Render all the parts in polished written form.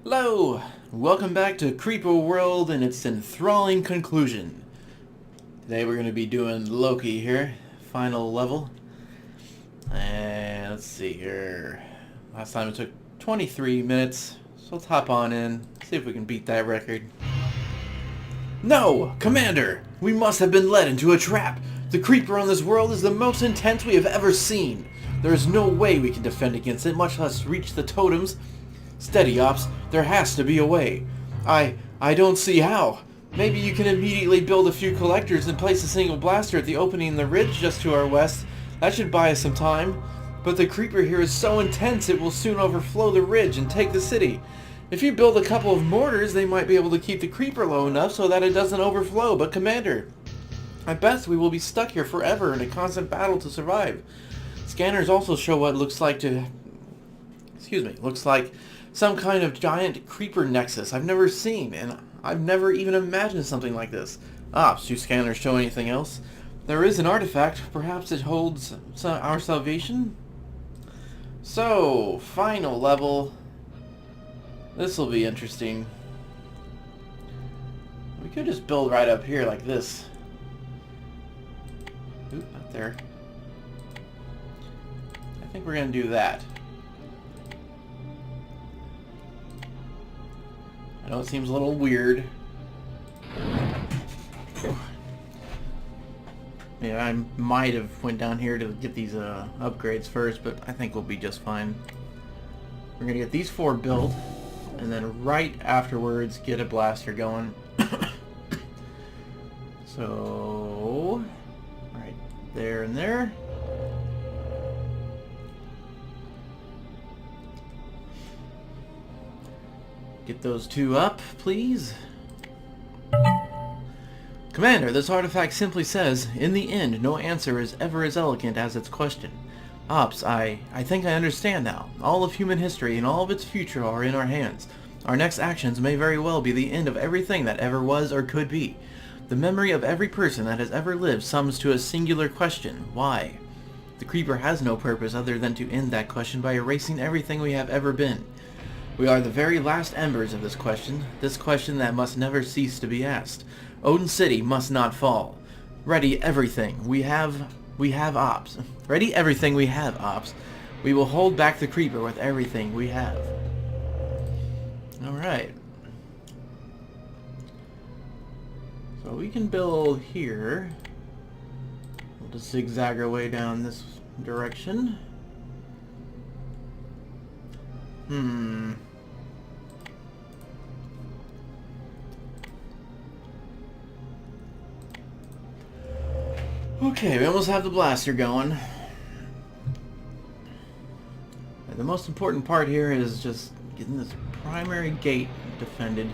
Hello! Welcome back to Creeper World and its enthralling conclusion. Today we're going to be doing Loki here, final level. And let's see here. Last time it took 23 minutes, so let's hop on in, see if we can beat that record. No! Commander! We must have been led into a trap! The creeper on this world is the most intense we have ever seen. There is no way we can defend against it, much less reach the totems. Steady, Ops. There has to be a way. I don't see how. Maybe you can immediately build a few collectors and place a single blaster at the opening in the ridge just to our west. That should buy us some time. But the creeper here is so intense it will soon overflow the ridge and take the city. If you build a couple of mortars, they might be able to keep the creeper low enough so that it doesn't overflow. But Commander, at best we will be stuck here forever in a constant battle to survive. Scanners also show what looks like some kind of giant creeper nexus I've never seen, and I've never even imagined something like this. Ops, do scanners show anything else? There is an artifact. Perhaps it holds our salvation? So, final level. This will be interesting. We could just build right up here like this. Oop, not there. I think we're going to do that. I know it seems a little weird. Yeah, I might have went down here to get these upgrades first, but I think we'll be just fine. We're going to get these 4 built, and then right afterwards get a blaster going. So, right there and there. Get those 2 up, please. Commander, this artifact simply says, in the end, no answer is ever as elegant as its question. Ops, I think I understand now. All of human history and all of its future are in our hands. Our next actions may very well be the end of everything that ever was or could be. The memory of every person that has ever lived sums to a singular question: why? The creeper has no purpose other than to end that question by erasing everything we have ever been. We are the very last embers of this question that must never cease to be asked. Odin City must not fall. Ready everything we have Ops. Ready everything we have, Ops. We will hold back the creeper with everything we have. Alright. So we can build here. We'll just zigzag our way down this direction. Okay, we almost have the blaster going. And the most important part here is just getting this primary gate defended.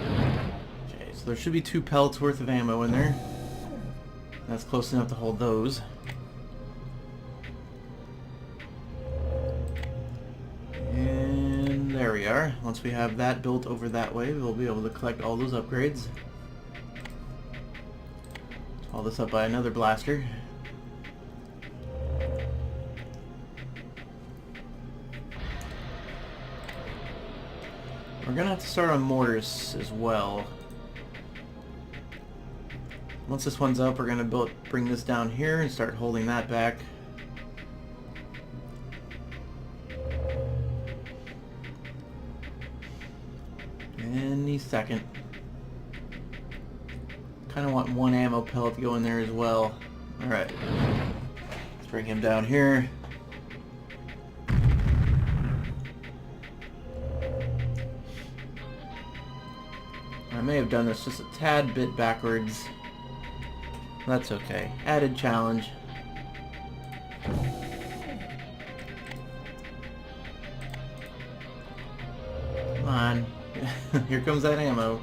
Okay, so there should be 2 pellets worth of ammo in there. That's close enough to hold those. And there we are. Once we have that built over that way, we'll be able to collect all those upgrades. All this up by another blaster. We're gonna have to start on mortars as well. Once this one's up, we're gonna bring this down here and start holding that back. Any second. Kind of want 1 ammo pellet to go in there as well. Alright. Let's bring him down here. I may have done this just a tad bit backwards. That's okay. Added challenge. Come on. Here comes that ammo.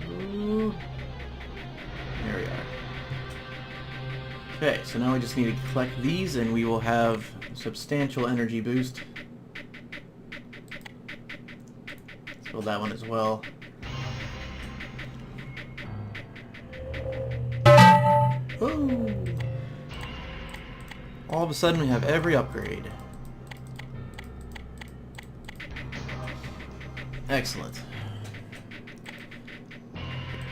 Ooh. There we are. Okay, so now we just need to collect these and we will have a substantial energy boost. Let's build that one as well. Ooh. All of a sudden we have every upgrade. Excellent.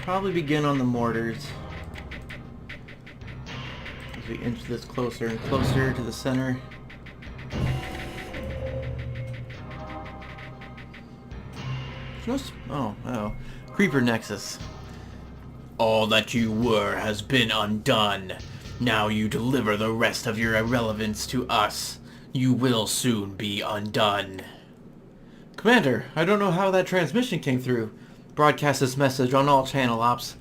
Probably begin on the mortars. As we inch this closer and closer to the center. There's no... Oh. Creeper Nexus. All that you were has been undone. Now you deliver the rest of your irrelevance to us. You will soon be undone. Commander, I don't know how that transmission came through. Broadcast this message on all channel ops.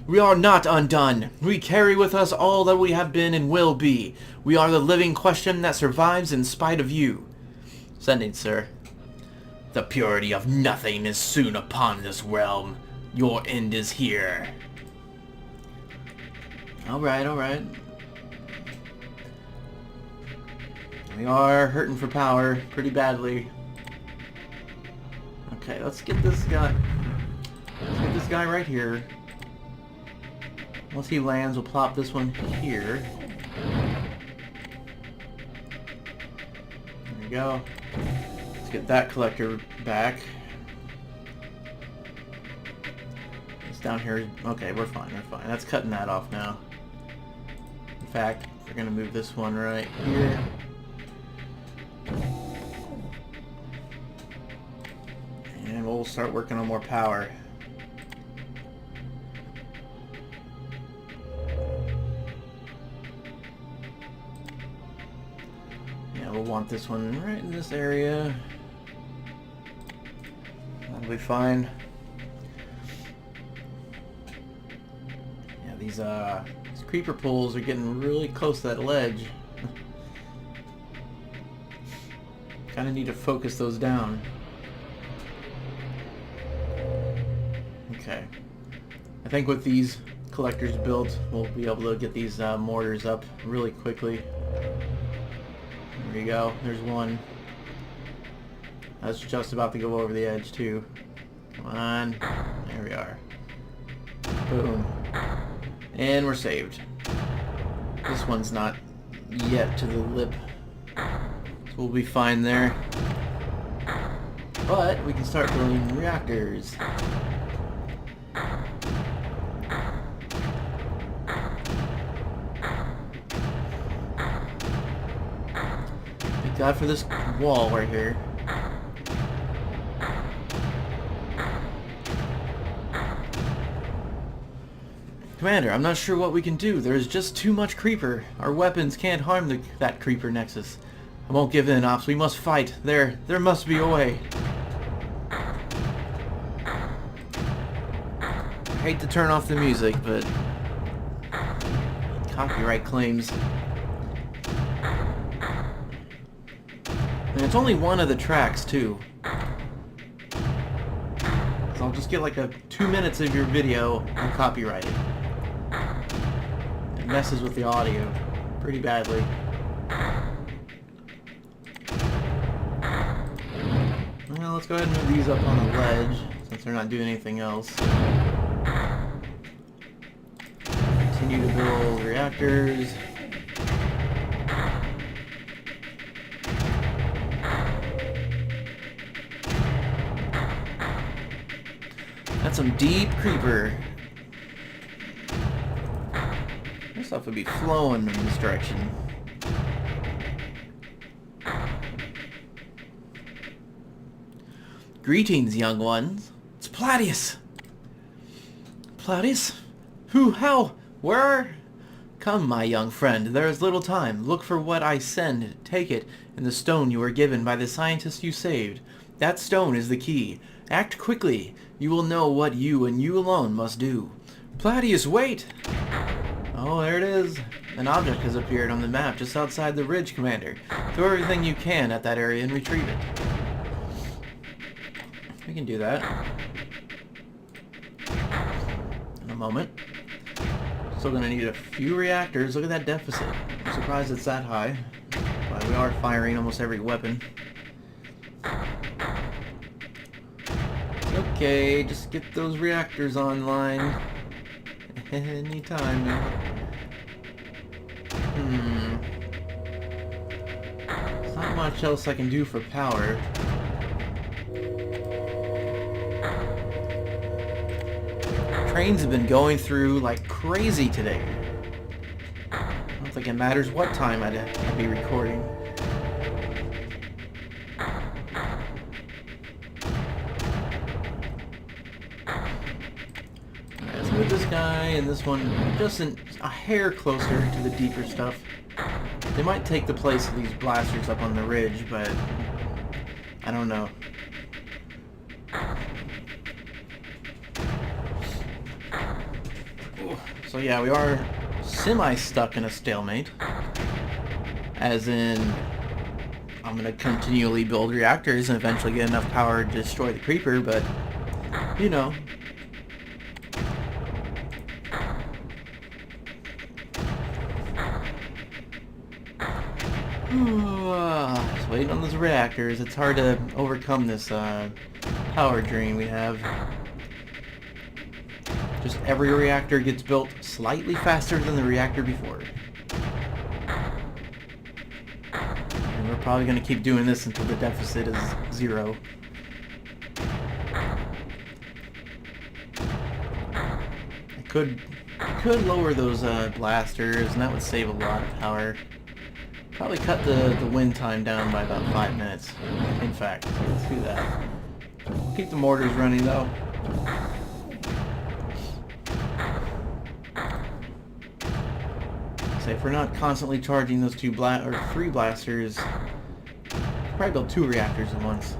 We are not undone. We carry with us all that we have been and will be. We are the living question that survives in spite of you. Sending, sir. The purity of nothing is soon upon this realm. Your end is here. Alright, alright. We are hurting for power pretty badly. Okay, let's get this guy. Let's get this guy right here. Once he lands, we'll plop this one here. There we go. Let's get that collector back. It's down here. Okay, we're fine, we're fine. That's cutting that off now. In fact, we're gonna move this one right here. And we'll start working on more power. Yeah, we'll want this one right in this area. That'll be fine. Yeah, these creeper pools are getting really close to that ledge. Kind of need to focus those down. Okay. I think with these collectors built, we'll be able to get these mortars up really quickly. There you go. There's one. That's just about to go over the edge too. Come on. There we are. Boom. And we're saved. This one's not yet to the lip. So we'll be fine there. But we can start building reactors. Thank God for this wall right here. Commander, I'm not sure what we can do. There's just too much creeper. Our weapons can't harm that creeper nexus. I won't give in, Ops. We must fight. There must be a way. I hate to turn off the music, but copyright claims. And it's only one of the tracks, too. So I'll just get like 2 minutes of your video and copyright it. It messes with the audio pretty badly. Well, let's go ahead and move these up on the ledge, since they're not doing anything else. Continue to build reactors. That's some deep creeper. This stuff would be flowing in this direction. Greetings, young ones. It's Platius. Platius? Who? How? Where? Come, my young friend. There is little time. Look for what I send. Take it, and the stone you were given by the scientist you saved. That stone is the key. Act quickly. You will know what you and you alone must do. Platius, wait! Oh, there it is. An object has appeared on the map just outside the ridge, Commander. Throw everything you can at that area and retrieve it. We can do that. In a moment. Still gonna need a few reactors. Look at that deficit. I'm surprised it's that high. But we are firing almost every weapon. Okay, just get those reactors online. Anytime now. There's not much else I can do for power. Trains have been going through like crazy today. I don't think it matters what time I'd be recording. Alright, let's move this guy and this one just a hair closer to the deeper stuff. They might take the place of these blasters up on the ridge, but I don't know. So yeah, we are semi-stuck in a stalemate. As in, I'm going to continually build reactors and eventually get enough power to destroy the creeper, but, you know. Just waiting on those reactors. It's hard to overcome this power drain we have. Just every reactor gets built slightly faster than the reactor before. And we're probably going to keep doing this until the deficit is 0. I could lower those blasters, and that would save a lot of power. Probably cut the win time down by about 5 minutes. In fact, so let's do that. Keep the mortars running though. So if we're not constantly charging those 3 blasters, probably build 2 reactors at once.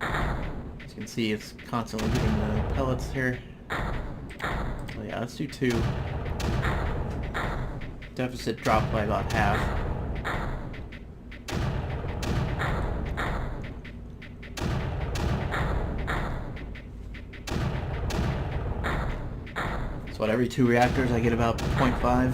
As you can see, it's constantly hitting the pellets here. So yeah, let's do 2. Deficit dropped by about half. So what, every 2 reactors I get about 0.5.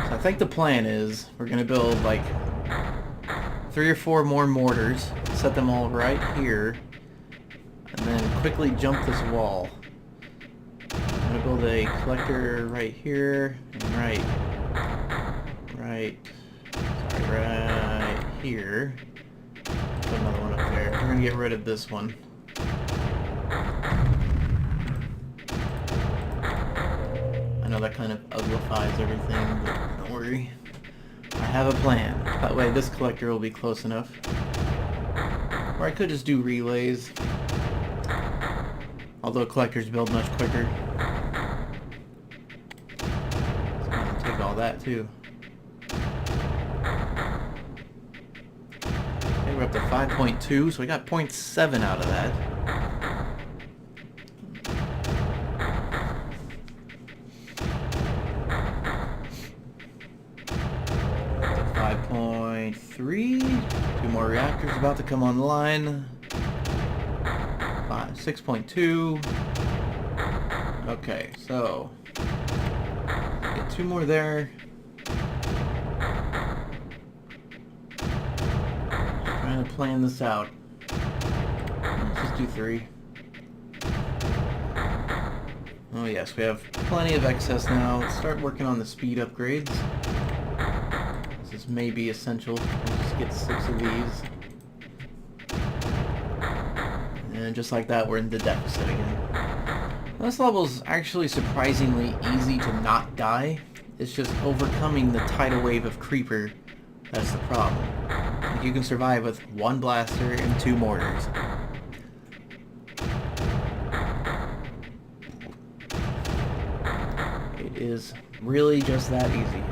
So I think the plan is we're going to build like 3 or 4 more mortars, set them all right here, and then quickly jump this wall. I'm going to build a collector right here, and right here. Put another one up there. We're going to get rid of this one. I know that kind of uglifies everything, but don't worry. I have a plan. That way this collector will be close enough. Or I could just do relays. Although collectors build much quicker. So I'm going to take all that too. Okay, we're up to 5.2, so we got 0.7 out of that. 5.3. 2 more reactors about to come online. 6.2. Okay, so get 2 more there. Just trying to plan this out. Let's just do 3. Oh yes, we have plenty of excess now. Let's start working on the speed upgrades. This may be essential. We'll just get 6 of these. And just like that, we're in the deficit again. This level is actually surprisingly easy to not die. It's just overcoming the tidal wave of creeper that's the problem. Like, you can survive with 1 blaster and 2 mortars. It is really just that easy.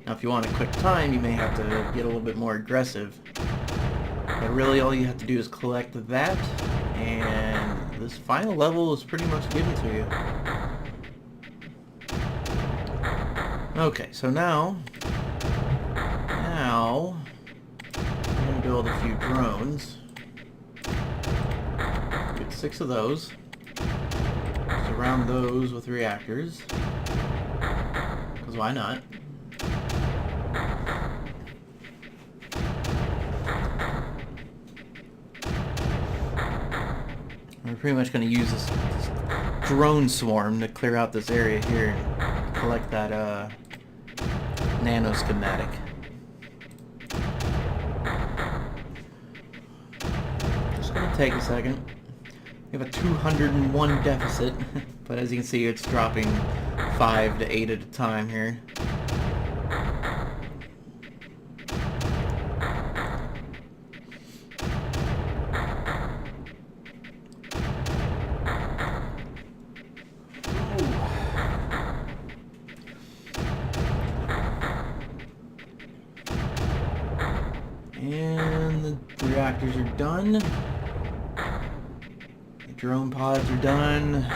Now if you want a quick time, you may have to get a little bit more aggressive. But really all you have to do is collect that, and this final level is pretty much given to you. Okay, so now I'm going to build a few drones. Get 6 of those. Surround those with reactors. Because why not? We're pretty much going to use this drone swarm to clear out this area here and collect that nano schematic. take a second. We have a 201 deficit, but as you can see, it's dropping 5 to 8 at a time here. And the reactors are done. The drone pods are done.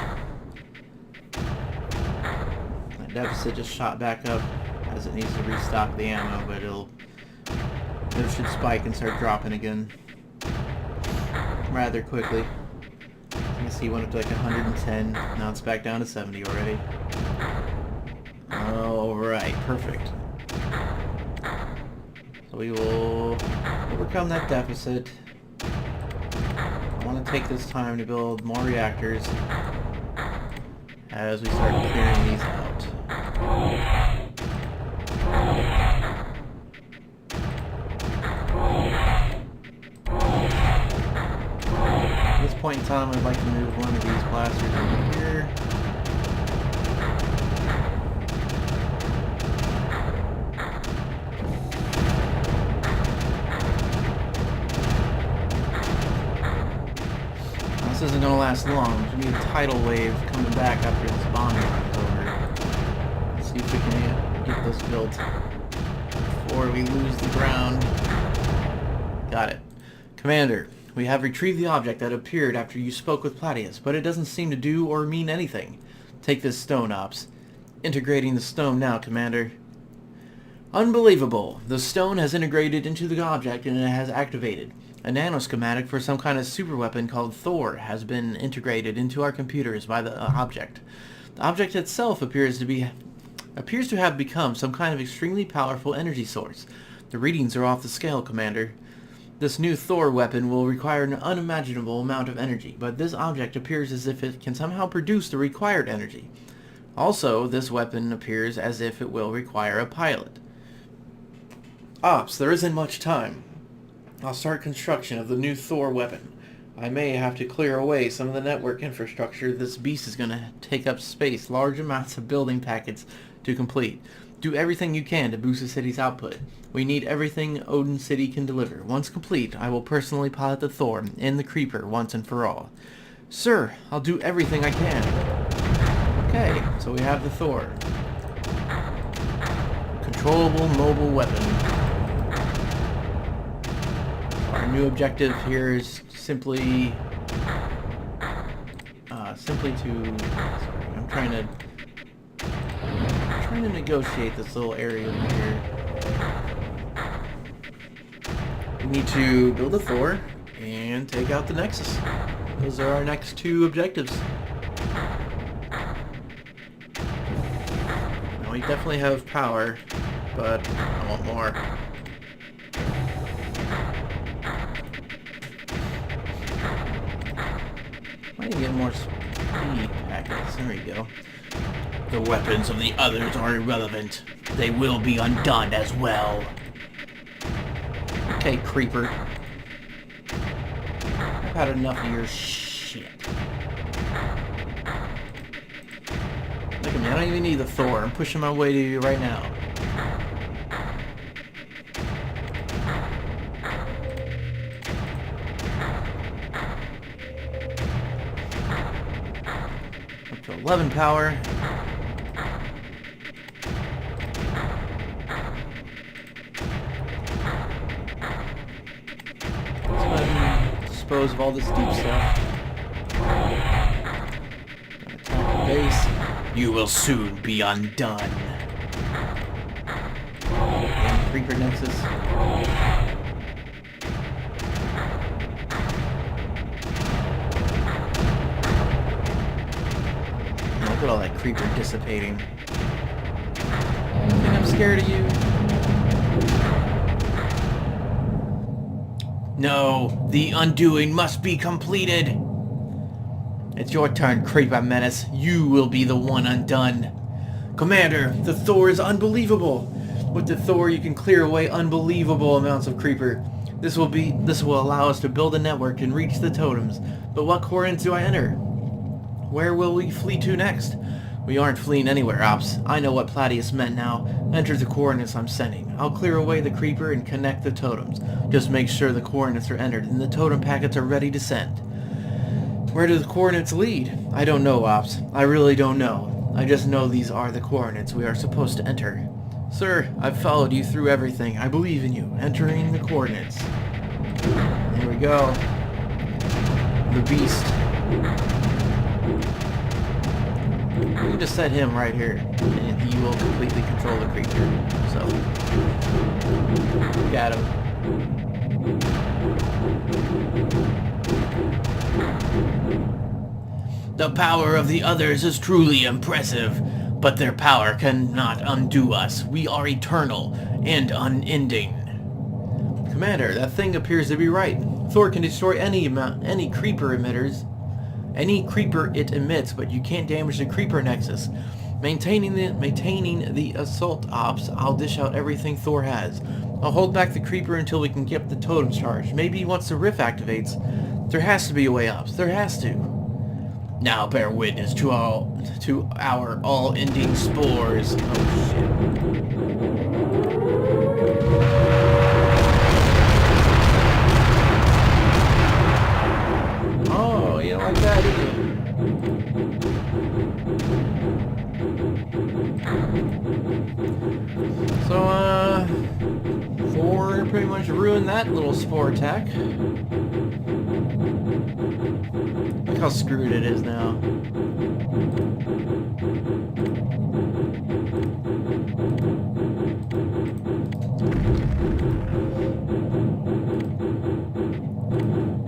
My deficit just shot back up as it needs to restock the ammo, but it should spike and start dropping again rather quickly. You can see it went up to like 110. Now it's back down to 70 already. Alright, perfect. So we will overcome that deficit. I want to take this time to build more reactors as we start clearing these out. At this point in time, I'd like to move one of these blasters over here. This isn't going to last long. We need a tidal wave coming back after this bombing runs over. Let's see if we can get this built before we lose the ground. Got it. Commander, we have retrieved the object that appeared after you spoke with Platius, but it doesn't seem to do or mean anything. Take this stone, Ops. Integrating the stone now, Commander. Unbelievable. The stone has integrated into the object and it has activated. A nanoschematic for some kind of superweapon called Thor has been integrated into our computers by the object. The object itself appears to have become some kind of extremely powerful energy source. The readings are off the scale, Commander. This new Thor weapon will require an unimaginable amount of energy, but this object appears as if it can somehow produce the required energy. Also, this weapon appears as if it will require a pilot. Ops, there isn't much time. I'll start construction of the new Thor weapon. I may have to clear away some of the network infrastructure. This beast is going to take up space, large amounts of building packets to complete. Do everything you can to boost the city's output. We need everything Odin City can deliver. Once complete, I will personally pilot the Thor and the Creeper once and for all. Sir, I'll do everything I can. Okay, so we have the Thor. Controllable mobile weapon. Our new objective here is simply I'm trying to negotiate this little area over here. We need to build a Thor and take out the Nexus. Those are our next two objectives. Now we definitely have power, but I want more. I need to get more speed packets. There we go. The weapons of the others are irrelevant. They will be undone as well. Okay, Creeper. I've had enough of your shit. Look at me, I don't even need the Thor. I'm pushing my way to you right now. Up to 11 power. Dispose of all this deep stuff. Attack the base. You will soon be undone. And Creeper Nexus. Look at all that Creeper dissipating. I think I'm scared of you. No, the undoing must be completed. It's your turn, Creeper Menace. You will be the one undone. Commander, the Thor is unbelievable. With the Thor, you can clear away unbelievable amounts of Creeper. This will allow us to build a network and reach the totems. But what coordinates do I enter? Where will we flee to next? We aren't fleeing anywhere, Ops. I know what Platius meant now. Enter the coordinates I'm sending. I'll clear away the creeper and connect the totems. Just make sure the coordinates are entered and the totem packets are ready to send. Where do the coordinates lead? I don't know, Ops. I really don't know. I just know these are the coordinates we are supposed to enter. Sir, I've followed you through everything. I believe in you. Entering the coordinates. Here we go. The beast. We can just set him right here, and he will completely control the creature. So, got him. The power of the others is truly impressive, but their power cannot undo us. We are eternal and unending. Commander, that thing appears to be right. Thor can destroy any creeper it emits, but you can't damage the creeper nexus. Maintaining the assault ops, I'll dish out everything Thor has. I'll hold back the creeper until we can get the totems charged. Maybe once the rift activates, there has to be a way up. There has to. Now bear witness to our all-ending spores. Oh shit. Oh, you don't like that, do you? So, Thor pretty much ruined that little spore attack. Look how screwed it is now.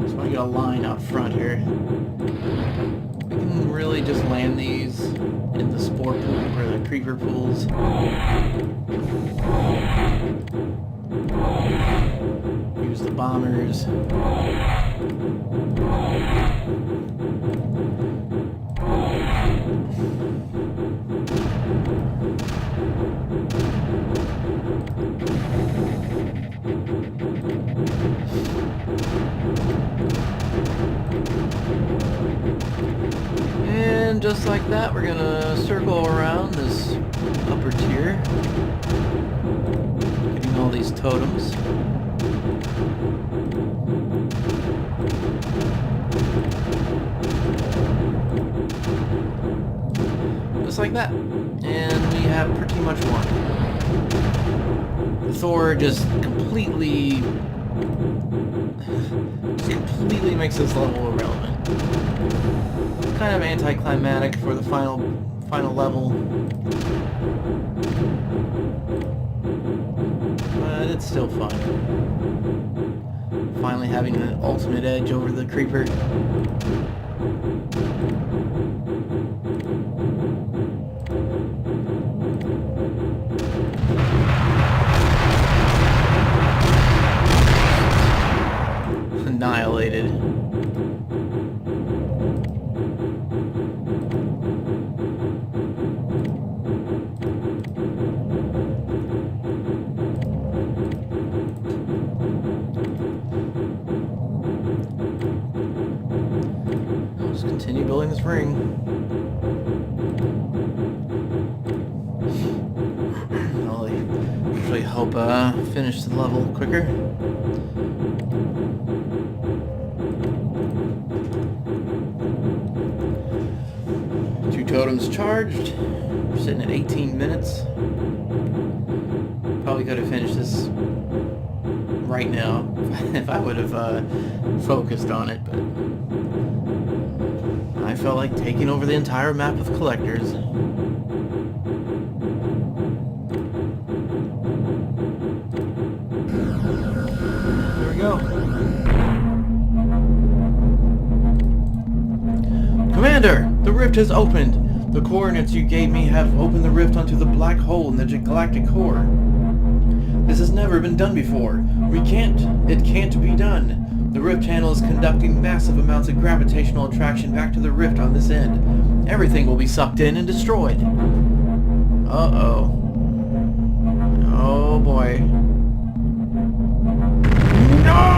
So I got a line out front here. We can really just land these in the spore pool or the creeper pools. Use the bombers. And just like that, we're gonna circle around this upper tier, getting all these totems. Just like that. And we have pretty much won. Thor just completely makes this level irrelevant. Kind of anticlimactic for the final level. But it's still fun. Finally having an ultimate edge over the creeper. Annihilated. Let's continue building this ring. I'll usually help finish the level quicker. Totems charged. We're sitting at 18 minutes. Probably could have finished this right now if I would have focused on it, but I felt like taking over the entire map with collectors. There we go. Commander, the rift has opened. The coordinates you gave me have opened the rift onto the black hole in the galactic core. This has never been done before. It can't be done. The rift channel is conducting massive amounts of gravitational attraction back to the rift on this end. Everything will be sucked in and destroyed. Uh-oh. Oh boy. No!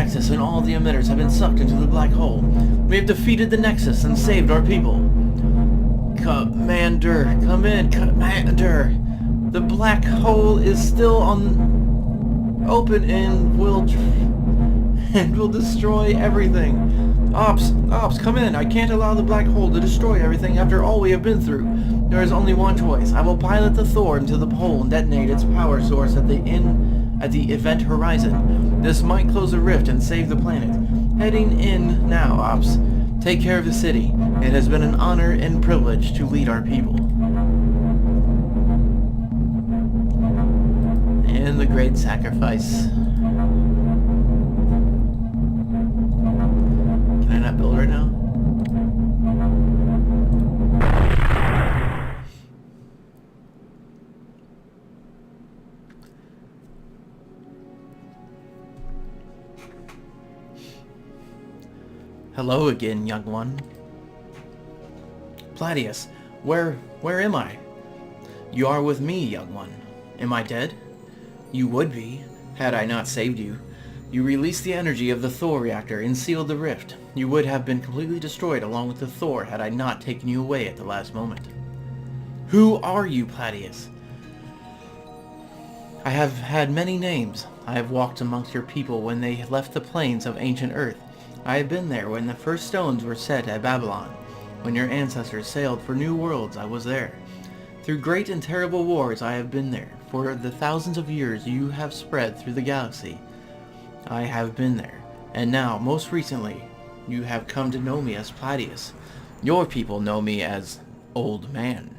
Nexus and all the emitters have been sucked into the black hole. We have defeated the Nexus and saved our people. Commander, come in, Commander. The black hole is still open and will destroy everything. Ops, come in. I can't allow the black hole to destroy everything after all we have been through. There is only one choice. I will pilot the Thor into the hole and detonate its power source at the event horizon. This might close the rift and save the planet. Heading in now, Ops. Take care of the city. It has been an honor and privilege to lead our people. And the great sacrifice. Can I not build right now? Hello again, young one. Platius, where am I? You are with me, young one. Am I dead? You would be, had I not saved you. You released the energy of the Thor reactor and sealed the rift. You would have been completely destroyed along with the Thor had I not taken you away at the last moment. Who are you, Platius? I have had many names. I have walked amongst your people when they left the plains of ancient Earth. I have been there when the first stones were set at Babylon. When your ancestors sailed for new worlds, I was there. Through great and terrible wars, I have been there. For the thousands of years you have spread through the galaxy, I have been there. And now, most recently, you have come to know me as Platius. Your people know me as Old Man.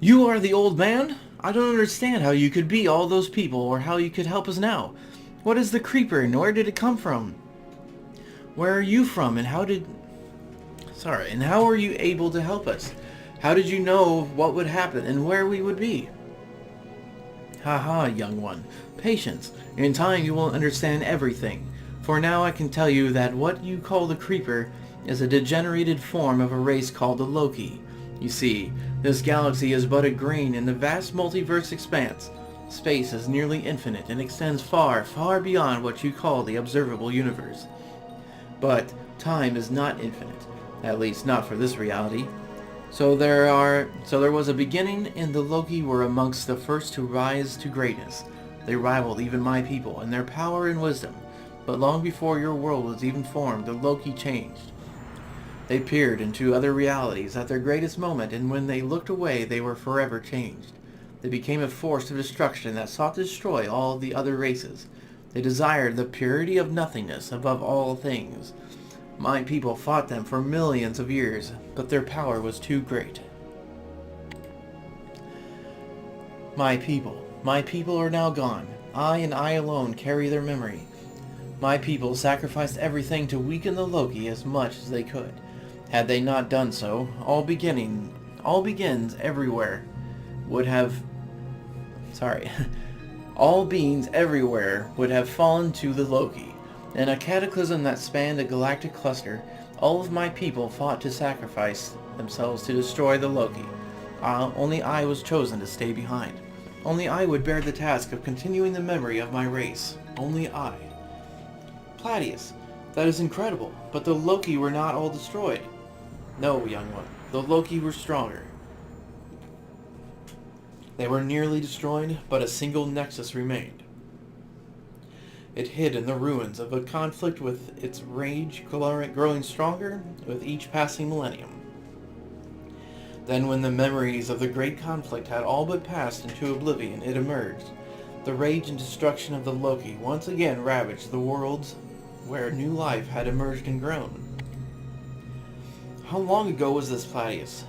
You are the Old Man? I don't understand how you could be all those people or how you could help us now. What is the creeper and where did it come from? Where are you from and how are you able to help us? How did you know what would happen and where we would be? Haha, young one. Patience. In time you will understand everything. For now I can tell you that what you call the creeper is a degenerated form of a race called the Loki. You see, this galaxy is but a grain in the vast multiverse expanse. Space is nearly infinite and extends far, far beyond what you call the observable universe. But time is not infinite, at least not for this reality. So there was a beginning, and the Loki were amongst the first to rise to greatness. They rivaled even my people in their power and wisdom. But long before your world was even formed, the Loki changed. They peered into other realities at their greatest moment, and when they looked away, they were forever changed. They became a force of destruction that sought to destroy all the other races. They desired the purity of nothingness above all things. My people fought them for millions of years, but their power was too great. My people are now gone. I and I alone carry their memory. My people sacrificed everything to weaken the Loki as much as they could. Had they not done so, all beings everywhere would have fallen to the Loki. In a cataclysm that spanned a galactic cluster, all of my people fought to sacrifice themselves to destroy the Loki. Only I was chosen to stay behind. Only I would bear the task of continuing the memory of my race. Only I. Platius, that is incredible, but the Loki were not all destroyed. No, young one, the Loki were stronger. They were nearly destroyed, but a single nexus remained. It hid in the ruins of a conflict with its rage growing stronger with each passing millennium. Then when the memories of the great conflict had all but passed into oblivion, it emerged. The rage and destruction of the Loki once again ravaged the worlds where new life had emerged and grown. How long ago was this, Platius?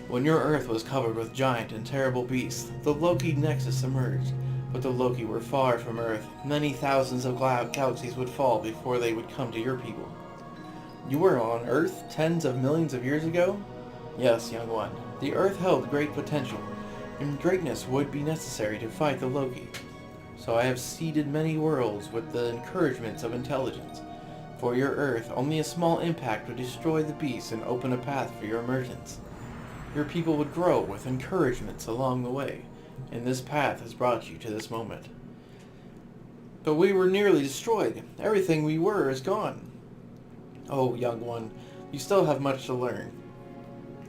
When your Earth was covered with giant and terrible beasts, the Loki Nexus emerged. But the Loki were far from Earth. Many thousands of galaxies would fall before they would come to your people. You were on Earth tens of millions of years ago? Yes, young one. The Earth held great potential, and greatness would be necessary to fight the Loki. So I have seeded many worlds with the encouragements of intelligence. For your Earth, only a small impact would destroy the beasts and open a path for your emergence. Your people would grow with encouragements along the way, and this path has brought you to this moment. But we were nearly destroyed. Everything we were is gone. Oh, young one, you still have much to learn.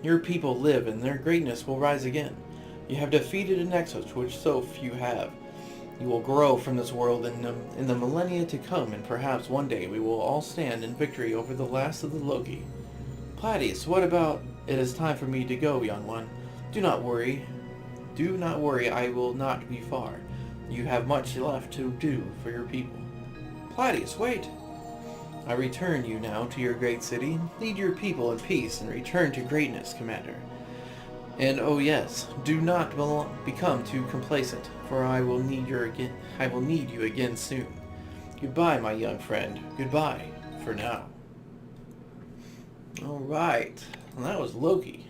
Your people live, and their greatness will rise again. You have defeated a nexus which so few have. You will grow from this world in the millennia to come, and perhaps one day we will all stand in victory over the last of the Loki. Platies, what about it is time for me to go, young one? Do not worry. Do not worry, I will not be far. You have much left to do for your people. Platies, wait! I return you now to your great city. Lead your people in peace and return to greatness, Commander. And oh yes, do not become too complacent, for I will need you again soon. Goodbye, my young friend. Goodbye, for now. Alright, well, that was Loki.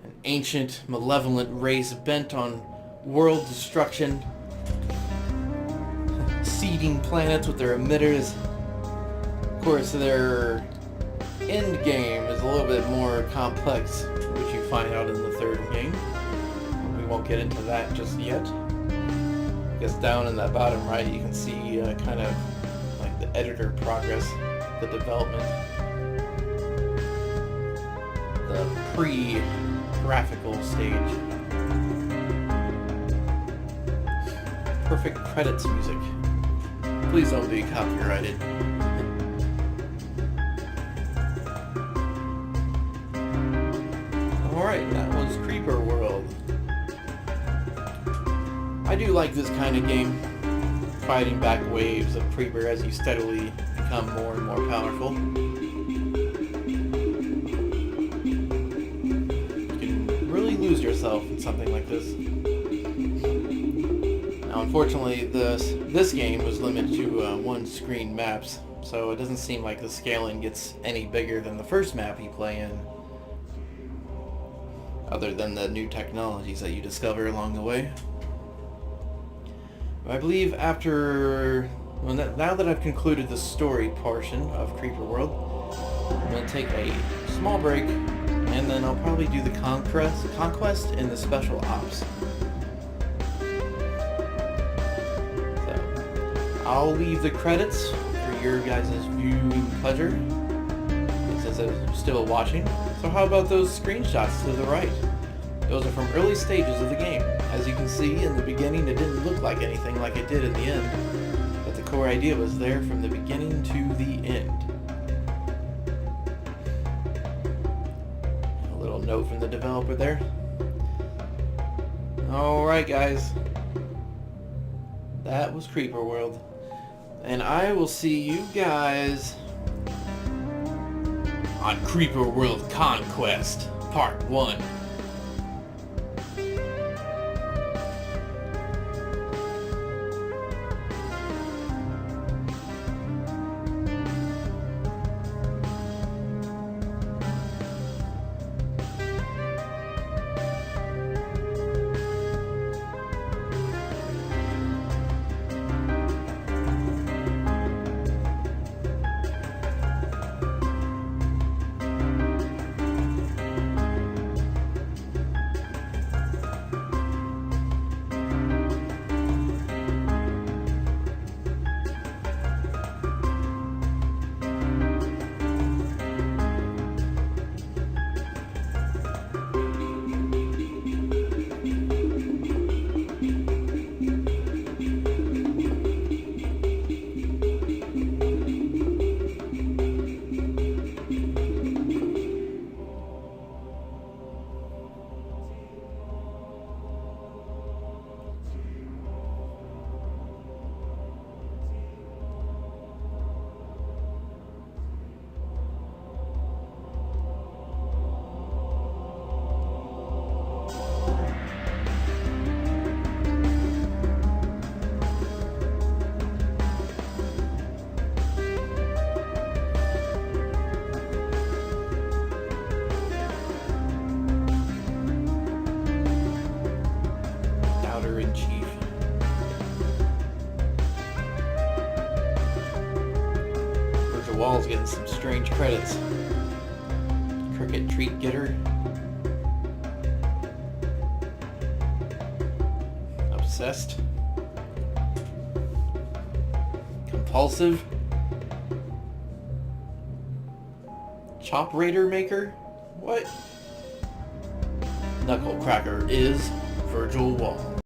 An ancient, malevolent race bent on world destruction, seeding planets with their emitters. Of course, their end game is a little bit more complex, which you find out in the third game. We won't get into that just yet. I guess down in that bottom right you can see kind of like the editor progress, the development, the pre-graphical stage. Perfect credits music. Please don't be copyrighted. Alright, that was Creeper World. I do like this kind of game. Fighting back waves of Creeper as you steadily become more and more powerful. You can really lose yourself in something like this. Now, unfortunately, this game was limited to one-screen maps, so it doesn't seem like the scaling gets any bigger than the first map you play in, other than the new technologies that you discover along the way. I believe now that I've concluded the story portion of Creeper World, I'm going to take a small break, and then I'll probably do the conquest and the special ops. I'll leave the credits for your guys' viewing pleasure, since I'm still watching. So how about those screenshots to the right? Those are from early stages of the game. As you can see, in the beginning it didn't look like anything like it did in the end, but the core idea was there from the beginning to the end. A little note from the developer there. Alright guys, that was Creeper World. And I will see you guys on Creeper World Conquest, Part 1. Wall's getting some strange credits. Cricket treat getter. Obsessed. Repulsive? Chop Raider Maker? What? Knuckle Cracker is Virgil Wall.